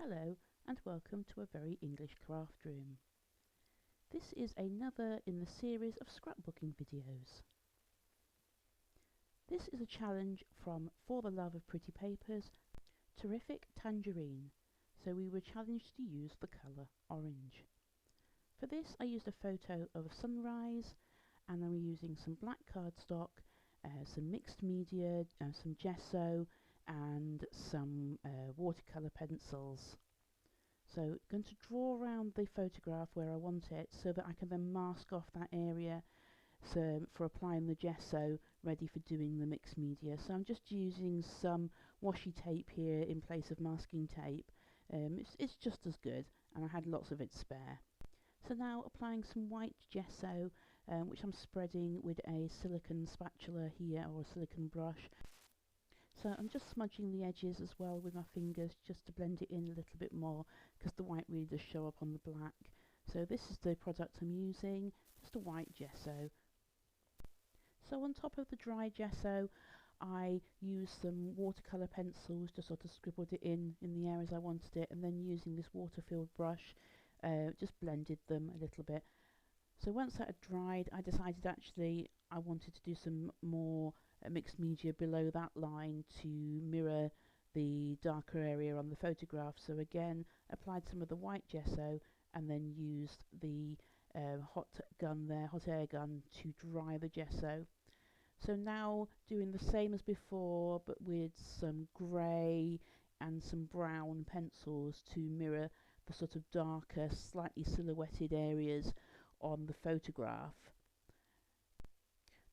Hello and welcome to a very English craft room. This is another in the series of scrapbooking videos. This is a challenge from For the Love of Pretty Papers, Terrific Tangerine, so we were challenged to use the colour orange. For this I used a photo of a sunrise and I'm using some black cardstock, some mixed media, some gesso and some watercolour pencils. So going to draw around the photograph where I want it so that I can then mask off that area for applying the gesso, ready for doing the mixed media. So I'm just using some washi tape here in place of masking tape. It's just as good and I had lots of it spare. So now applying some white gesso, which I'm spreading with a silicone spatula here, or a silicone brush. So I'm just smudging the edges as well with my fingers just to blend it in a little bit more, because the white really does show up on the black. So this is the product I'm using, just a white gesso. So on top of the dry gesso I used some watercolour pencils to sort of scribbled it in the areas I wanted it, and then using this water-filled brush just blended them a little bit. So once that had dried, I decided actually I wanted to do some more mixed media below that line to mirror the darker area on the photograph. So again, applied some of the white gesso and then used the hot air gun to dry the gesso. So now doing the same as before, but with some grey and some brown pencils to mirror the sort of darker, slightly silhouetted areas on the photograph.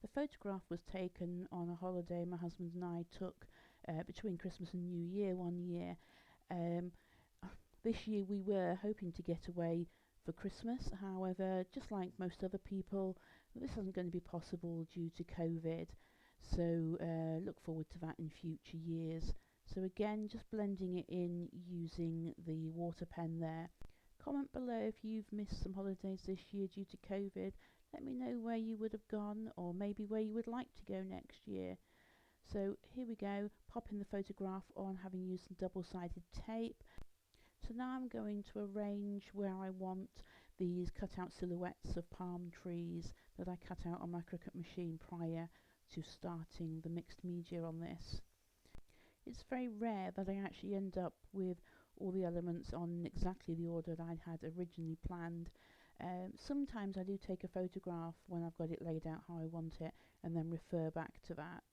The photograph was taken on a holiday my husband and I took between Christmas and New Year one year. This year we were hoping to get away for Christmas, however, just like most other people, this isn't going to be possible due to COVID, so look forward to that in future years. So again, just blending it in using the water pen there. Comment below if you've missed some holidays this year due to COVID. Let me know where you would have gone, or maybe where you would like to go next year. So here we go, popping the photograph on, having used some double-sided tape. So now I'm going to arrange where I want these cut out silhouettes of palm trees that I cut out on my Cricut machine prior to starting the mixed media on this. It's very rare that I actually end up with all the elements on exactly the order that I had originally planned. Sometimes I do take a photograph when I've got it laid out how I want it and then refer back to that.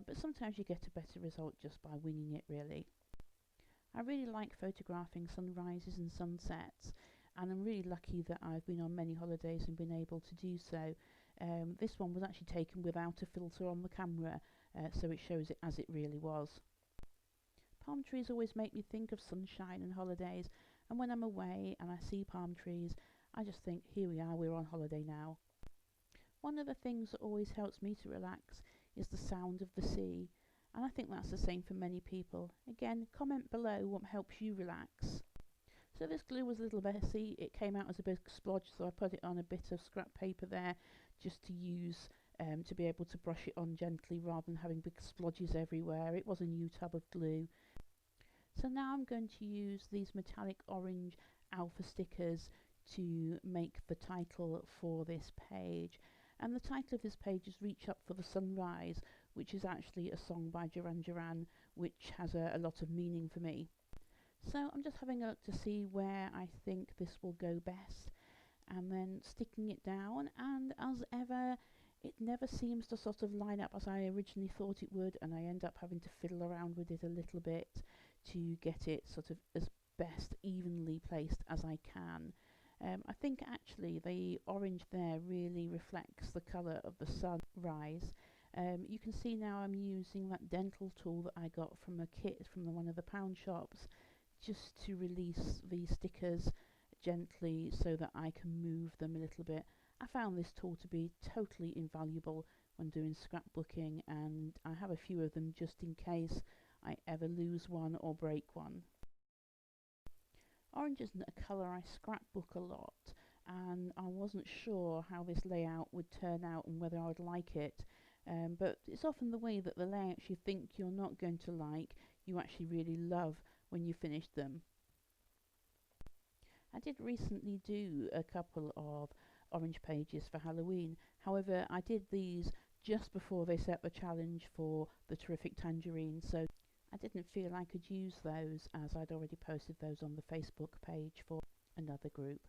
But sometimes you get a better result just by winging it, really. I really like photographing sunrises and sunsets, and I'm really lucky that I've been on many holidays and been able to do so. This one was actually taken without a filter on the camera, so it shows it as it really was. Palm trees always make me think of sunshine and holidays, and when I'm away and I see palm trees, I just think, here we are, we're on holiday now. One of the things that always helps me to relax is the sound of the sea, and I think that's the same for many people. Again, comment below what helps you relax. So this glue was a little messy, it came out as a big splodge, so I put it on a bit of scrap paper there just to use to be able to brush it on gently rather than having big splodges everywhere. It was a new tub of glue. So now I'm going to use these metallic orange alpha stickers to make the title for this page. And the title of this page is Reach Up for the Sunrise, which is actually a song by Duran Duran, which has a lot of meaning for me. So I'm just having a look to see where I think this will go best, and then sticking it down, and as ever, it never seems to sort of line up as I originally thought it would, and I end up having to fiddle around with it a little bit to get it sort of as best evenly placed as I can. I think actually the orange there really reflects the colour of the sunrise. You can see now I'm using that dental tool that I got from a kit from one of the pound shops, just to release the stickers gently so that I can move them a little bit. I found this tool to be totally invaluable when doing scrapbooking, and I have a few of them just in case I ever lose one or break one. Orange isn't a colour I scrapbook a lot, and I wasn't sure how this layout would turn out and whether I would like it, but it's often the way that the layouts you think you're not going to like, you actually really love when you finish them. I did recently do a couple of orange pages for Halloween. However, I did these just before they set the challenge for the terrific Tangerine, so I didn't feel I could use those as I'd already posted those on the Facebook page for another group.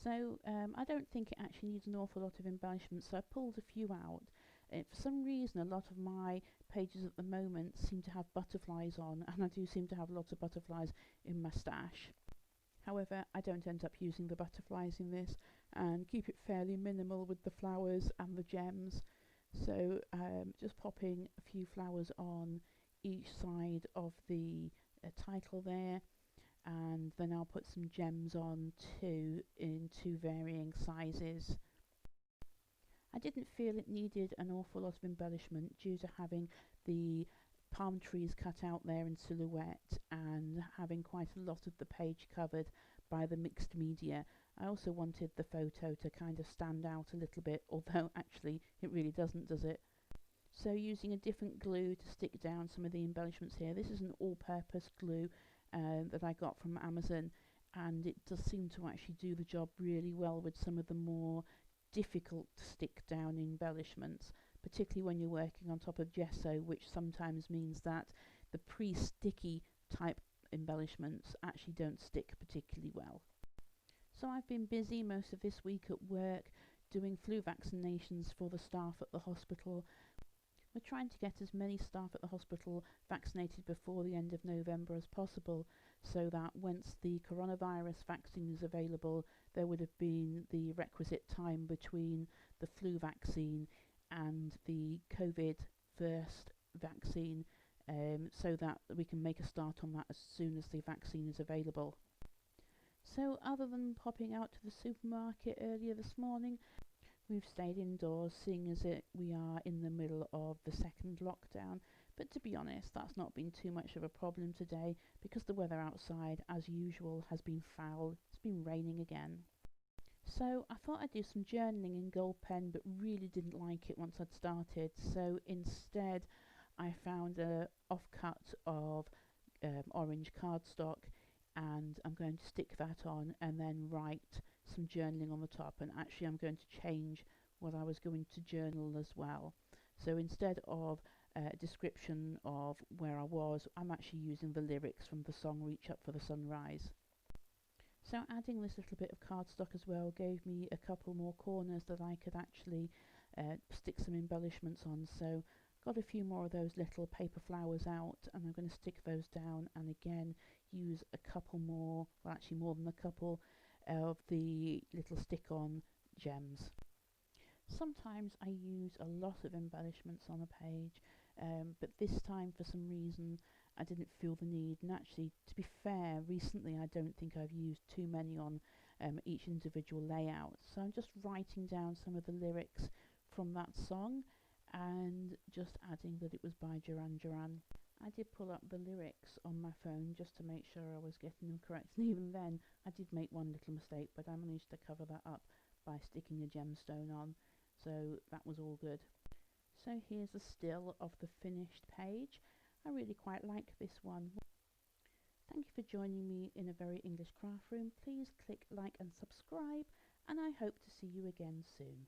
So I don't think it actually needs an awful lot of embellishments, so I pulled a few out. For some reason, a lot of my pages at the moment seem to have butterflies on, and I do seem to have lots of butterflies in my stash. However, I don't end up using the butterflies in this and keep it fairly minimal with the flowers and the gems. So just popping a few flowers on each side of the title there, and then I'll put some gems on too in two varying sizes. I didn't feel it needed an awful lot of embellishment due to having the palm trees cut out there in silhouette and having quite a lot of the page covered by the mixed media. I also wanted the photo to kind of stand out a little bit, although actually it really doesn't, does it? So using a different glue to stick down some of the embellishments here. This is an all-purpose glue that I got from Amazon, and it does seem to actually do the job really well with some of the more difficult to stick down embellishments, particularly when you're working on top of gesso, which sometimes means that the pre-sticky type embellishments actually don't stick particularly well. So I've been busy most of this week at work doing flu vaccinations for the staff at the hospital. We're trying to get as many staff at the hospital vaccinated before the end of November as possible, so that once the coronavirus vaccine is available, there would have been the requisite time between the flu vaccine and the COVID first vaccine, so that we can make a start on that as soon as the vaccine is available. So other than popping out to the supermarket earlier this morning, we've stayed indoors, seeing as we are in the middle of the second lockdown. But to be honest, that's not been too much of a problem today, because the weather outside, as usual, has been foul. It's been raining again. So I thought I'd do some journaling in gold pen, but really didn't like it once I'd started. So instead, I found a offcut of orange cardstock, and I'm going to stick that on and then write some journaling on the top. And actually I'm going to change what I was going to journal as well. So instead of a description of where I was, I'm actually using the lyrics from the song Reach Up for the Sunrise. So adding this little bit of cardstock as well gave me a couple more corners that I could actually stick some embellishments on. So got a few more of those little paper flowers out, and I'm going to stick those down, and again use a couple more, well actually more than a couple, of the little stick-on gems. Sometimes I use a lot of embellishments on a page, but this time for some reason I didn't feel the need, and actually, to be fair, recently I don't think I've used too many on each individual layout. So I'm just writing down some of the lyrics from that song and just adding that it was by Duran Duran. I did pull up the lyrics on my phone just to make sure I was getting them correct, and even then I did make one little mistake, but I managed to cover that up by sticking a gemstone on, so that was all good. So here's a still of the finished page. I really quite like this one. Thank you for joining me in a Very English Craft Room. Please click like and subscribe, and I hope to see you again soon.